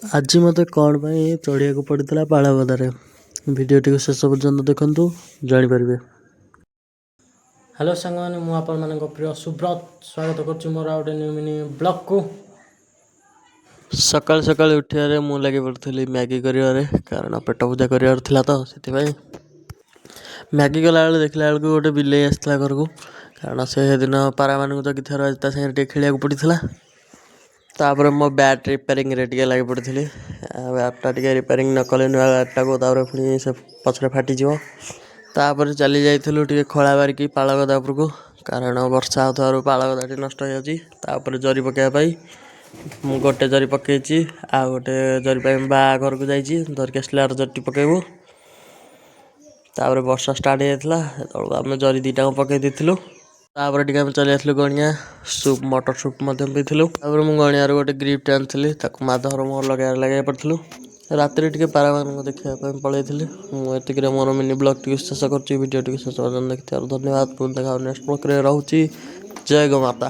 ଆଜି ମୋତେ କ'ଣ ପାଇଁ ଚଢ଼ିବାକୁ ପଡ଼ିଥିଲା ପାଳଗଦାରେ। ଭିଡ଼ିଓଟିକୁ ଶେଷ ପର୍ଯ୍ୟନ୍ତ ଦେଖନ୍ତୁ, ଜାଣିପାରିବେ। ହ୍ୟାଲୋ ସାଙ୍ଗମାନେ, ମୁଁ ଆପଣମାନଙ୍କ ପ୍ରିୟ ସୁବ୍ରତ ସ୍ୱାଗତ କରୁଛି ମୋର ଆଉ ଗୋଟେ ନ୍ୟୁ ମିନି ବ୍ଲଗ୍କୁ। ସକାଳୁ ସକାଳୁ ଉଠିବାରେ ମୁଁ ଲାଗି ପଡ଼ିଥିଲି ମ୍ୟାଗି କରିବାରେ, କାରଣ ପେଟ ପୂଜା କରିବାର ଥିଲା ତ ସେଥିପାଇଁ। ମ୍ୟାଗି କଲାବେଳେ ଦେଖିଲା ବେଳକୁ ଗୋଟେ ବିଲେଇ ଆସିଥିଲା ଘରକୁ, କାରଣ ସେଦିନ ପାରାମାନଙ୍କୁ ଜଗିଥିବାର ଆଜି ତା ସାଙ୍ଗରେ ଟିକେ ଖେଳିବାକୁ ପଡ଼ିଥିଲା। ତାପରେ ମୋ ବ୍ୟାଟ୍ ରିପେୟାରିଂରେ ଟିକେ ଲାଗି ପଡ଼ିଥିଲି। ବ୍ୟାଟ୍ଟା ଟିକେ ରିପେୟାରିଂ ନ କଲେ ନୂଆ ବ୍ୟାଟ୍ଟାକୁ ତାପରେ ପୁଣି ସେ ପଛରେ ଫାଟିଯିବ। ତାପରେ ଚାଲି ଯାଇଥିଲୁ ଟିକେ ଖଳା ବାରିକି ପାଳଗଦା ଉପରକୁ, କାରଣ ବର୍ଷା ହେଉଥିବାରୁ ପାଳଗଦାଟି ନଷ୍ଟ ହେଇଯାଉଛି। ତାପରେ ଜରି ପକାଇବା ପାଇଁ ମୁଁ ଗୋଟେ ଜରି ପକାଇଛି, ଆଉ ଗୋଟେ ଜରି ପାଇଁ ବାହାଘରକୁ ଯାଇଛି, ଧରିକି ଆସିଲେ ଆର ଜରିଟି ପକାଇବୁ। ତାପରେ ବର୍ଷା ଷ୍ଟାର୍ଟ ହେଇଯାଇଥିଲା, ସେତେବେଳକୁ ଆମେ ଜରି ଦୁଇଟାକୁ ପକାଇ ଦେଇଥିଲୁ। ତାପରେ ଟିକେ ଆମେ ଚାଲି ଆସିଲୁ ଗଣିଆ, ମଟର ସୁପ୍ ମଧ୍ୟ ପିଇଥିଲୁ। ତାପରେ ମୁଁ ଗଣିଆରୁ ଗୋଟେ ଗ୍ରିପ୍ଟେ ଆଣିଥିଲି, ତାକୁ ମାଧବର ମୋର ଲଗାଇ ପଡ଼ିଥିଲୁ। ରାତିରେ ଟିକେ ପାରାମାନଙ୍କୁ ଦେଖିବା ପାଇଁ ପଳାଇଥିଲି। ମୁଁ ଏତିକିରେ ମୋର ମିନି ବ୍ଲଗ୍ଟିକୁ ଶେଷ କରୁଛି। ଭିଡ଼ିଓଟିକୁ ଶେଷ ପର୍ଯ୍ୟନ୍ତ ଦେଖିଥିବାରୁ ଧନ୍ୟବାଦ। ପୁଣି ଦେଖା ନେକ୍ସଟ ବ୍ଲଗ୍ରେ ରହୁଛି। ଜୟ ଗୋ ମାତା।